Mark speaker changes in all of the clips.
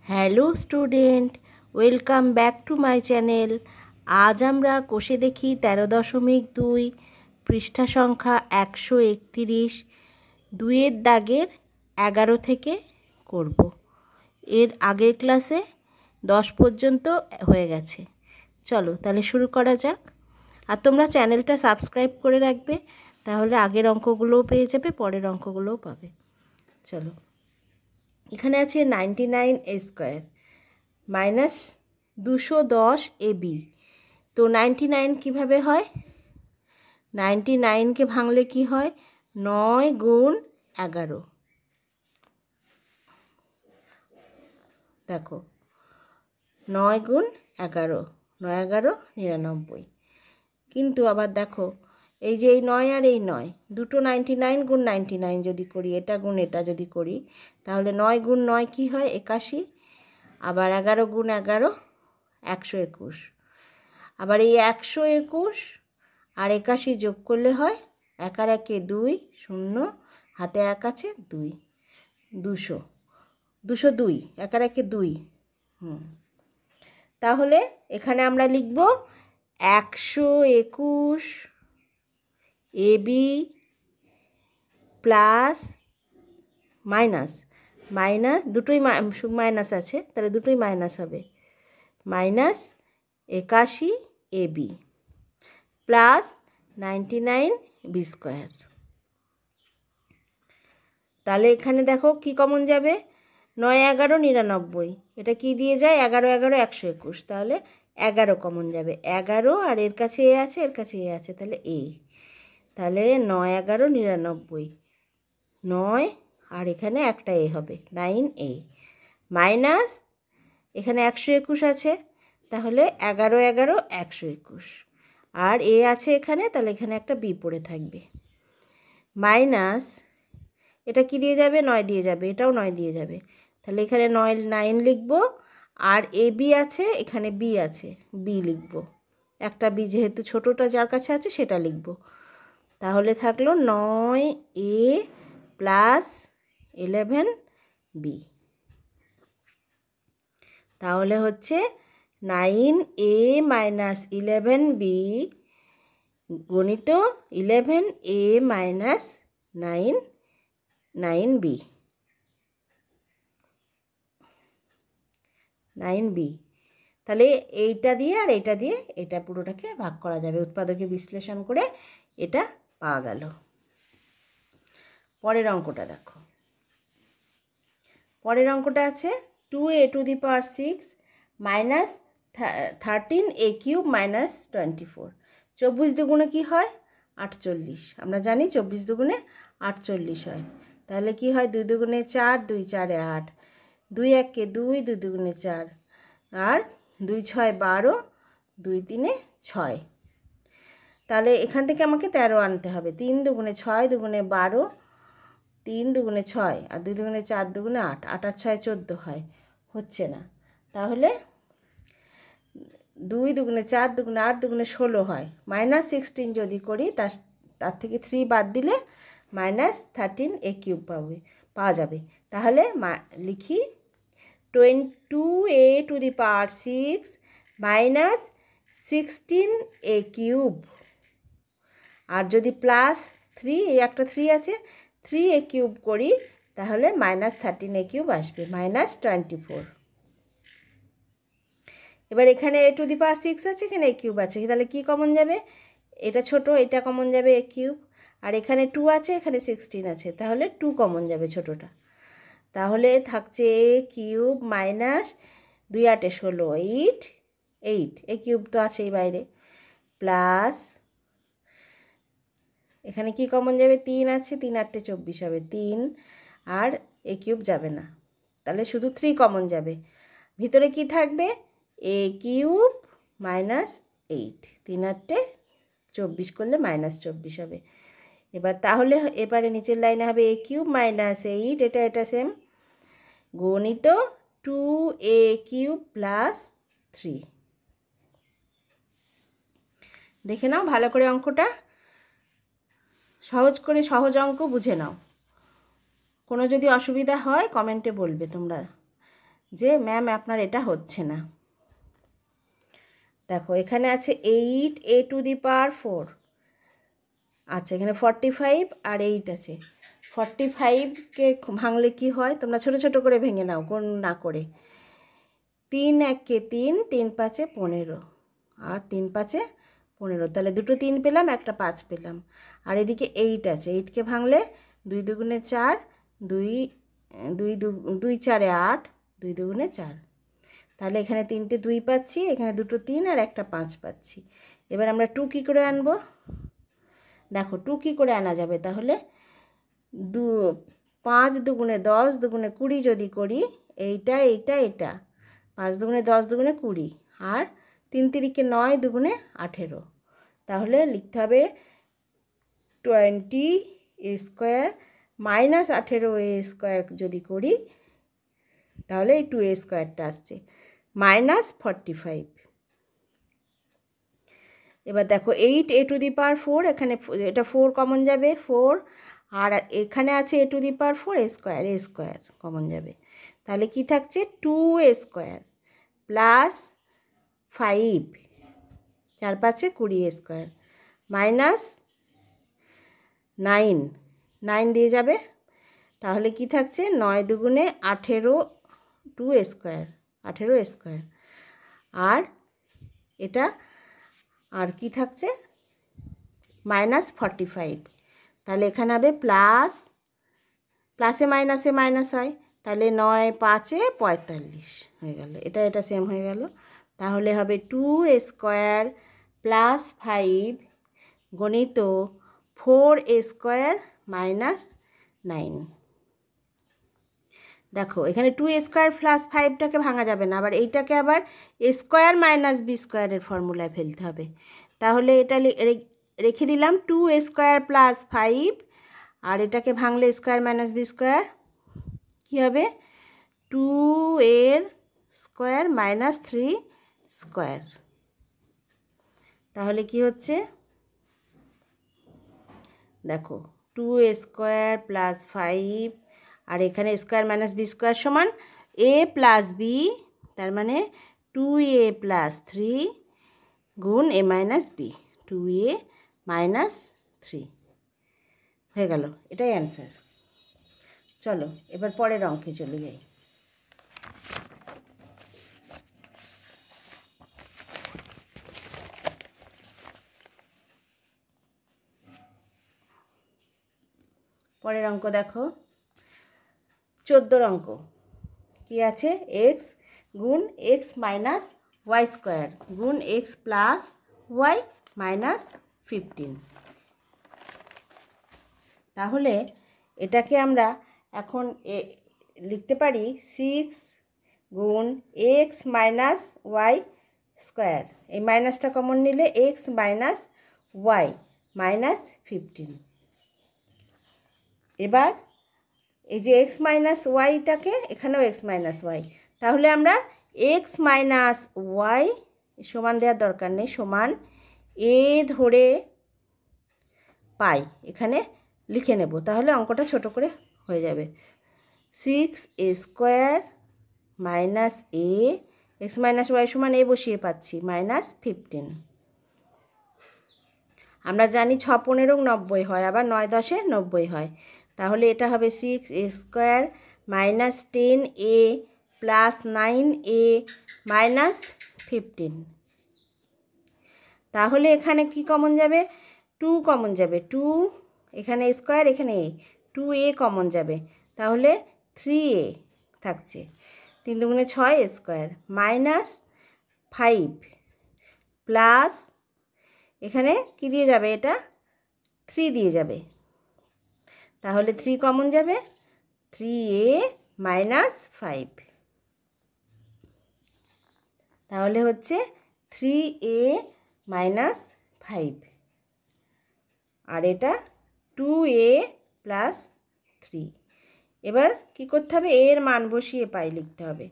Speaker 1: Hello student, welcome back to my channel. আজ আমরা কষে দেখি 13.2 পৃষ্ঠা সংখ্যা 131 দুইয়ের দাগের 11 থেকে করব। এর আগের ক্লাসে 10 পর্যন্ত হয়ে গেছে। চলো তাহলে শুরু করা যাক। আর তোমরা চ্যানেলটা সাবস্ক্রাইব করে রাখবে, তাহলে আগের অঙ্কগুলোও পেয়ে যাবে, পরের অঙ্কগুলোও পাবে। চলো, এখানে আছে 99a² মাইনাস 210 AB। তো 99 কীভাবে হয়? 99কে ভাঙলে কি হয়? 9 গুণ 11। দেখো, 9 গুণ 11, 9 11 99। কিন্তু আবার দেখো, এই যে এই 9 আর এই 9 দুটো 99 গুণ 99 যদি করি, এটা গুণ এটা যদি করি, তাহলে 9 গুণ 9 কী হয়? 81। আবার 11 গুণ 11 121। আবার এই 121 আর 81 যোগ করলে হয় 1 আর 1 2, 0, হাতে 1 আছে 2, 200, 202, 1 আর 1 2। তাহলে এখানে আমরা লিখব 121 AB প্লাস মাইনাস মাইনাস দুটোই মাইনাস আছে, তাহলে দুটোই মাইনাস হবে, মাইনাস 81 AB প্লাস 99B²। তাহলে এখানে দেখো কি কমন যাবে? 9 11 99, এটা কি দিয়ে যায়? 11 11 121, তাহলে 11 কমন যাবে। 11 আর এর কাছে এ আছে, এর কাছে এ আছে, তাহলে এ। তাহলে 9 11 99, 9 আর এখানে একটা এ হবে, 9A মাইনাস এখানে 121 আছে, তাহলে 11 11 121, আর এ আছে এখানে, তাহলে এখানে একটা বি পড়ে থাকবে, মাইনাস এটা কি দিয়ে যাবে? 9 দিয়ে যাবে, এটাও 9 দিয়ে যাবে, তাহলে এখানে 9 লিখব। আর এ বি আছে, এখানে বি আছে, বি লিখব, একটা বি যেহেতু ছোটোটা যার কাছে আছে সেটা লিখব। তাহলে থাকলো 9A প্লাস 11B। তাহলে হচ্ছে 9A মাইনাস 11B গণিত 11A মাইনাস 9B। 9B, তাহলে এইটা দিয়ে আর এইটা দিয়ে এটা পুরোটাকে ভাগ করা যাবে, উৎপাদকে বিশ্লেষণ করে এটা পাওয়া গেল। পরের অঙ্কটা দেখো। পরের অঙ্কটা আছে 2a⁶ মাইনাস 13a³ মাইনাস 24। 24 দুগুণে কী হয়? 48। আমরা জানি 24 দুগুণে 48 হয়। তাহলে কি হয়? 2 দুগুণে 4, 2 4 8, 2 1 2, 2 দুগুণে 4, আর 2 6 12, 2 3 6। তাহলে এখান থেকে আমাকে 13 আনতে হবে। 3 দুগুণে 6, দুগুণে 12, 3 দুগুণে 6, আর 2 দুগুণে 4, দুগুণে 8, 8 আর 6 14 হয়, হচ্ছে না। তাহলে 2 দুগুণে 4, দুগুণে 8, দুগুণে 16 হয়। -16 যদি করি, তার থেকে 3 বাদ দিলে -13a³ পাওয়া যাবে। তাহলে লিখি 2a⁶ মাইনাস 16a³। আর যদি প্লাস 3, এই একটা 3 আছে, 3a³ করি, তাহলে -13a³ আসবে, -24। এবার এখানে a⁶ আছে, এখানে a³ আছে, তাহলে কি কমন যাবে? এটা ছোট, এটা কমন যাবে a³, আর এখানে 2 আছে, এখানে 16 আছে, তাহলে 2 কমন যাবে ছোটোটা। তাহলে থাকছে a³ মাইনাস 2 8 16, 8, a³ তো আছেই বাইরে, প্লাস এখানে কি কমন যাবে? 3 আছে, 3 8 24 হবে, 3, আর a³ যাবে না, তাহলে শুধু 3 কমন যাবে। ভিতরে কি থাকবে? a³ মাইনাস 8, 3 8 24 করলে -24 হবে। এবার তাহলে এবারে নিচের লাইনে হবে a³ মাইনাস 8, এটা সেম, গণিত 2a³ প্লাস 3। দেখে নাও ভালো করে অঙ্কটা, সহজ করে সহজ অঙ্ক বুঝে নাও। কোনো যদি অসুবিধা হয় কমেন্টে বলবে তোমরা। যে ম্যাম আপনার এটা হচ্ছে না। দেখো এখানে আছে 8a⁴। আচ্ছা, এখানে 45 আর 8 আছে। 45কে ভাঙলে কি হয়, তোমরা ছোট ছোট করে ভেঙে নাও কোন না করে। 3 1 3, 3 5 15, আর 3 5 15, তাহলে দুটো 3 পেলাম, একটা 5 পেলাম। আর এদিকে 8 আছে, 8কে ভাঙলে 2 2 4, 2 2 2 4 8, 2 2 4। তাহলে এখানে 3টে 2 পাচ্ছি, এখানে দুটো 3 আর একটা 5 পাচ্ছি। এবার আমরা 2 কী করে আনবো? দেখো 2 কী করে আনা যাবে, তাহলে 5 2 10, 2 20 যদি করি, এইটা 5 2 10, 2 20, আর 3 3 9, 2 18। তাহলে লিখতে হবে 20a² মাইনাস 18a² যদি করি, তাহলে এই 2a² আসছে -45। এবার দেখো 8a⁴, এখানে এটা 4 কমন যাবে, 4, আর এখানে আছে a⁴² কমন যাবে। তাহলে কি থাকছে, 2a² প্লাস 5, 4 5 20a² মাইনাস 9, 9 দিয়ে যাবে। তাহলে কি থাকছে, 9 2 18, 18a², আর এটা আর কি থাকছে, -45। তাহলে এখানে হবে প্লাস, প্লাসে মাইনাসে মাইনাস হয়, তাহলে 9 5 45 হয়ে গেল। এটা সেম হয়ে গেল। তাহলে হবে 2a² প্লাস 5 গণিত 4a² মাইনাস 9। দেখো এখানে 2a² প্লাস 5টাকে ভাঙা যাবে না, আবার এইটাকে আবার a² মাইনাস b² ফর্মুলায় ফেলতে হবে। তাহলে এটা রেখে দিলাম 2a² প্লাস 5, আর এটাকে ভাঙলে a² মাইনাস b² কী হবে, 2a² মাইনাস 3²। তাহলে কি হচ্ছে, দেখো 2a² প্লাস 5, আর এখানে a² মাইনাস b² সমান a প্লাস b, তার মানে 2a প্লাস 3 গুণ a minus b, 2a minus 3 হয়ে গেল। এটাই অ্যান্সার। চলো এবার পরের অঙ্কে চলে যাই। পরের অঙ্ক দেখো 14 অঙ্ক। কি আছে, x গুণ x মাইনাস y² গুণ x প্লাস y মাইনাস 15। তাহলে এটাকে আমরা এখন লিখতে পারি 6 গুণ x মাইনাস y², এই মাইনাসটা কমন নিলে x মাইনাস y মাইনাস 15। এবার এই যে x মাইনাস ওয়াইটাকে এখানেও x মাইনাস ওয়াই, তাহলে আমরা x মাইনাস ওয়াই সমান দেওয়ার দরকার নেই, সমান a ধরে পাই এখানে লিখে নেব, তাহলে অঙ্কটা ছোট করে হয়ে যাবে। 6a² minus a, x minus y সমান a বসিয়ে পাচ্ছি মাইনাস 15। আমরা জানি 6 15 90 হয়, আবার 9 10 90 হয়। তাহলে এটা হবে 6a² minus 10a plus 9a minus 15। তাহলে এখানে কি কমন যাবে, 2 কমন যাবে, 2 এখানে স্কোয়ার, এখানে 2a কমন যাবে, তাহলে 3a থাকছে, 3 2 6 মাইনাস 5 প্লাস এখানে কি দিয়ে যাবে, এটা 3 দিয়ে যাবে, তাহলে 3 কমন যাবে, 3a মাইনাস 5। তাহলে হচ্ছে 3a মাইনাস 5, আর এটা 2a প্লাস 3। এবার কি করতে হবে, এর মান বসিয়ে পাই লিখতে হবে।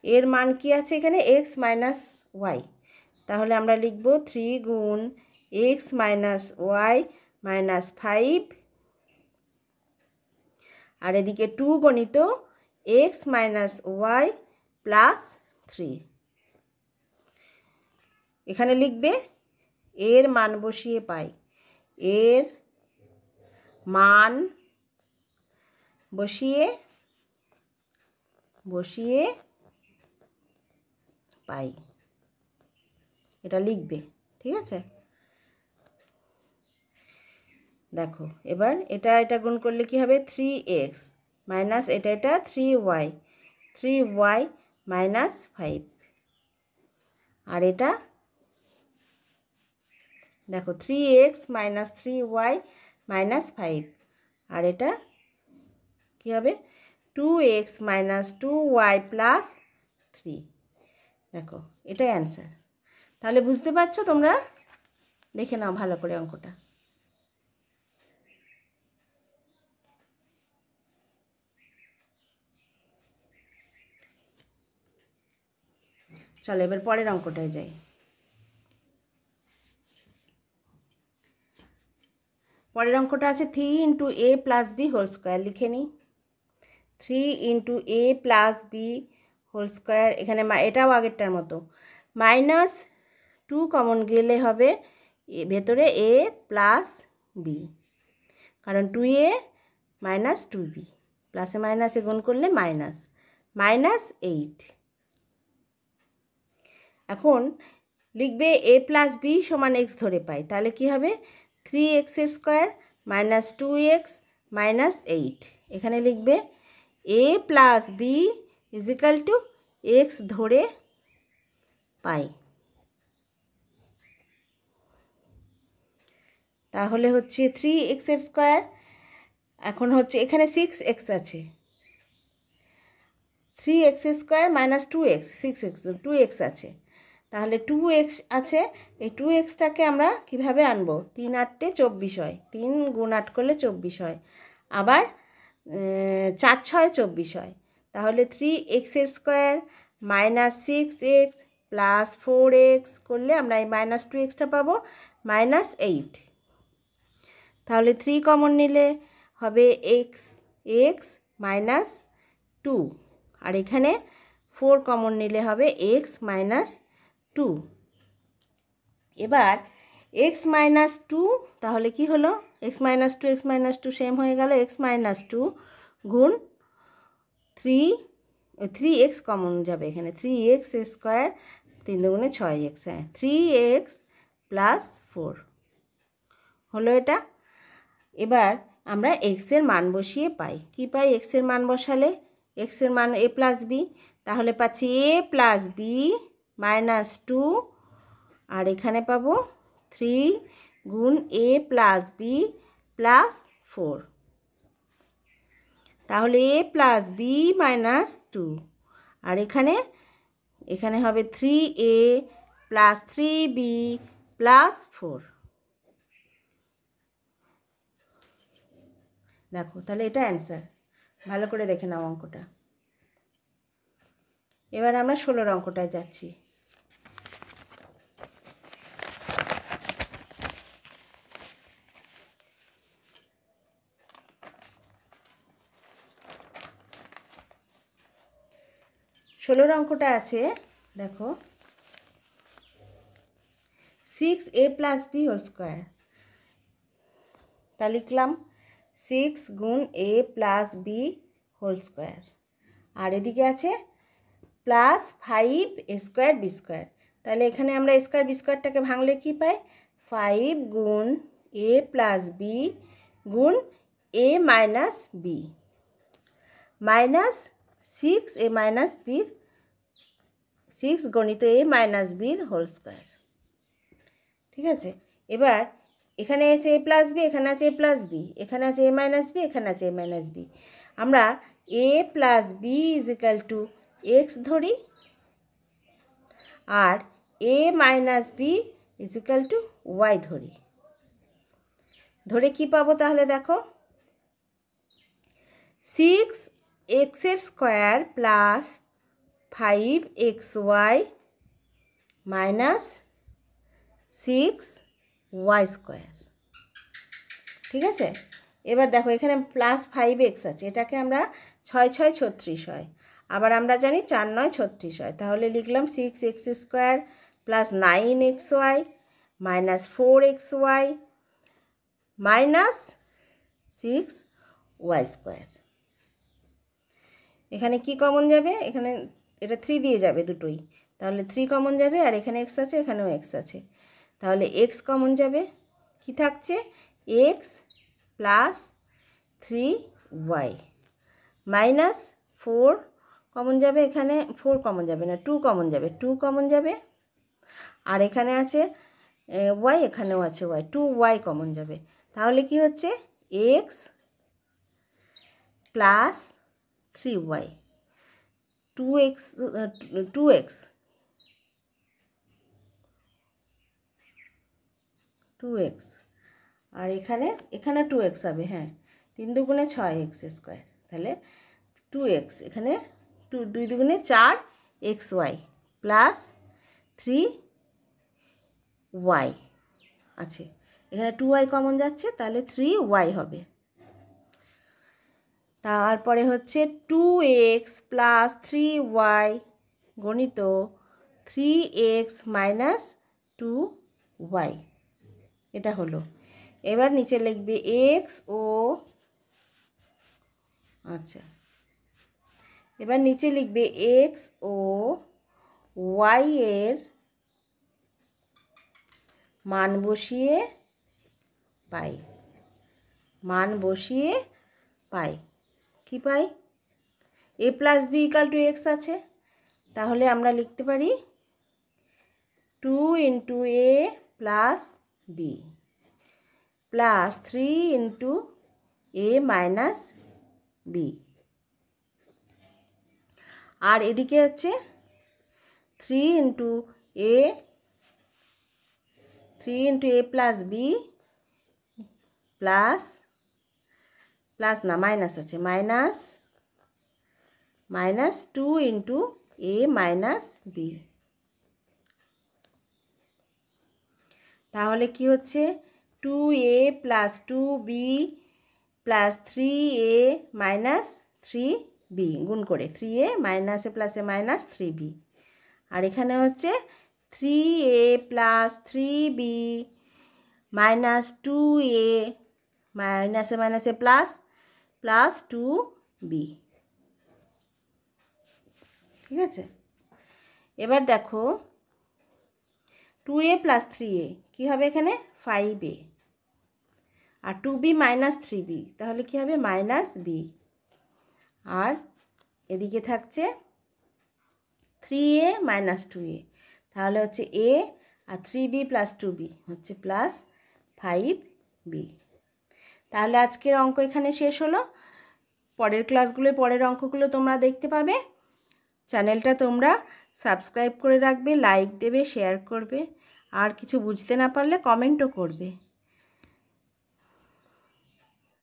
Speaker 1: এর মান কি আছে এখানে, x মাইনাস ওয়াই, তাহলে আমরা লিখব 3 গুণ x মাইনাস ওয়াই মাইনাস 5, আর এদিকে 2 গণিত x মাইনাস ওয়াই প্লাস 3। এখানে লিখবে এর মান বসিয়ে পাই, এর মান বসিয়ে পাই, এটা লিখবে। ঠিক আছে, দেখো এবার এটা গুণ করলে কি হবে, 3x মাইনাস এটা 3y মাইনাস 5, আর এটা দেখো 3x মাইনাস 3y মাইনাস 5, আর এটা কী হবে 2x মাইনাস 2y প্লাস 3। দেখো এটাই অ্যান্সার। তাহলে বুঝতে পারছো তোমরা? দেখে নাও ভালো করে অঙ্কটা। চলো এবার পরের অঙ্কটায় যাই। পরের অঙ্কটা আছে 3 into a plus B whole square. লিখে নিই 3 into a plus B whole square. এখানে এটাও আগেরটার মতো, মাইনাস 2 কমন গেলে হবে ভেতরে a প্লাস বি, কারণ 2a মাইনাস 2b, প্লাসে মাইনাসে গুণ করলে মাইনাস 8। এখন লিখবে a প্লাস বি সমান x ধরে পাই, তাহলে কি হবে 3x square minus 2x minus 8। এখানে লিখবে a plus b equal to x ধরে পাই, তাহলে হচ্ছে 3x স্কোয়ার। এখন হচ্ছে এখানে 6x আছে, 3x square minus 2x 6x 2x আছে, তাহলে 2x আছে। এই 2xটাকে আমরা কিভাবে আনবো, 3 8 24 হয়, 3 গুণ 8 করলে 24 হয়, আবার 4 6 24 হয়, তাহলে 3x square minus 6x plus 4x করলে আমরা এই মাইনাস 2xটা পাবো মাইনাস 8। তাহলে 3 কমন নিলে হবে x মাইনাস 2, আর এখানে 4 কমন নিলে হবে x মাইনাস 2। এবার x মাইনাস 2, তাহলে কি হলো x মাইনাস 2 সেম হয়ে গেল, x মাইনাস 2 গুণ 3x কমন যাবে এখানে, 3x স্কোয়ার 3 দুগুণে 6x, হ্যাঁ 3x প্লাস 4 হলো এটা। এবার আমরা x এর মান বসিয়ে পাই, কি পাই x এর মান বসালে, x এর মান a প্লাস বি, তাহলে পাচ্ছি a প্লাস বি মাইনাস 2, আর এখানে পাবো 3 গুণ a প্লাস বি প্লাস 4, তাহলে a প্লাস বি মাইনাস 2, আর এখানে হবে 3a প্লাস 3b প্লাস 4। দেখো তাহলে এটা অ্যান্সার, ভালো করে দেখে নাও অঙ্কটা। এবার আমরা 16 অঙ্কটায় যাচ্ছি। ষোলোর অঙ্কটা আছে, দেখো 6a plus B whole square, তা লিখলাম 6 গুণ a plus B whole square, আর এদিকে আছে প্লাস 5 স্কোয়ার বি স্কোয়ার, তাহলে এখানে আমরা স্কোয়ার বি স্কোয়ারটাকে ভাঙলে কি পাই, 5 গুণ a প্লাস বি গুণ a minus b minus 6a minus বির 6 গণিত a মাইনাস বির হোল স্কোয়ার। ঠিক আছে, এবার এখানে আছে a প্লাস বি, এখানে আছে a প্লাস বি, এখানে আছে a মাইনাস বি, এখানে আছে a মাইনাস বি, আমরা a plus b equal to x ধরি, আর a minus b equal to y ধরে কি পাবো, তাহলে দেখো 6x square plus 5xy minus 6y square. ঠিক আছে, এবার দেখো এখানে প্লাস 5x আছে, এটাকে আমরা 6 6 36 হয়, আবার আমরা জানি 4 9 36 হয়, তাহলে লিখলাম 6x² plus 9xy minus 4xy minus 6y²। এখানে কি কমন যাবে? এখানে এটা 3 দিয়ে যাবে দুটোই, তাহলে 3 কমন যাবে, আর এখানে x আছে, এখানেও x আছে, তাহলে x কমন যাবে। কি থাকছে? x plus 3y minus 4 common যাবে, এখানে 4 কমন যাবে না, 2 কমন যাবে, 2 কমন যাবে, আর এখানে আছে y, এখানেও আছে y, 2y কমন যাবে। তাহলে কি হচ্ছে? x plus 3y, 2x 2x, আর এখানে 2x হবে। হ্যাঁ, 3 দুগুণে 6x², তাহলে 2x, এখানে 2 দুগুণে 4xy প্লাস 3y আছে, এখানে 2y কমন যাচ্ছে, তাহলে 3y হবে। তারপরে হচ্ছে 2x প্লাস 3y গণিত 3x মাইনাস 2y, এটা হলো। এবার নিচে লিখবে x ও এবার নিচে লিখবে x ও y এর মান বসিয়ে পাই। কি পাই? a plus b equal to x আছে, তাহলে আমরা লিখতে পারি 2 into a plus b plus 3 into a minus b, আর এদিকে হচ্ছে 3 into a plus b plus না মাইনাস আছে, minus 2 into a minus b। তাহলে কি হচ্ছে? 2a plus 2b plus 3a minus 3b গুণ করে 3a মাইনাসে প্লাসে মাইনাস 3b, আর এখানে হচ্ছে 3a plus 3b minus 2a মাইনাসে মাইনাসে প্লাস 2b। ঠিক আছে, এবার দেখো 2a প্লাস 3a কী হবে? এখানে 5a, আর 2b মাইনাস 3b, তাহলে কী হবে? মাইনাস b, আর এদিকে থাকছে 3a মাইনাস 2a, তাহলে হচ্ছে a, R 3b plus 2b হচ্ছে প্লাস 5b। তাহলে আজকের অঙ্ক এখানে শেষ হলো। পরের ক্লাসগুলো, পরের অঙ্কগুলো তোমরা দেখতে পাবে। চ্যানেলটা তোমরা সাবস্ক্রাইব করে রাখবে, লাইক দেবে, শেয়ার করবে, আর কিছু বুঝতে না পারলে কমেন্টও করবে।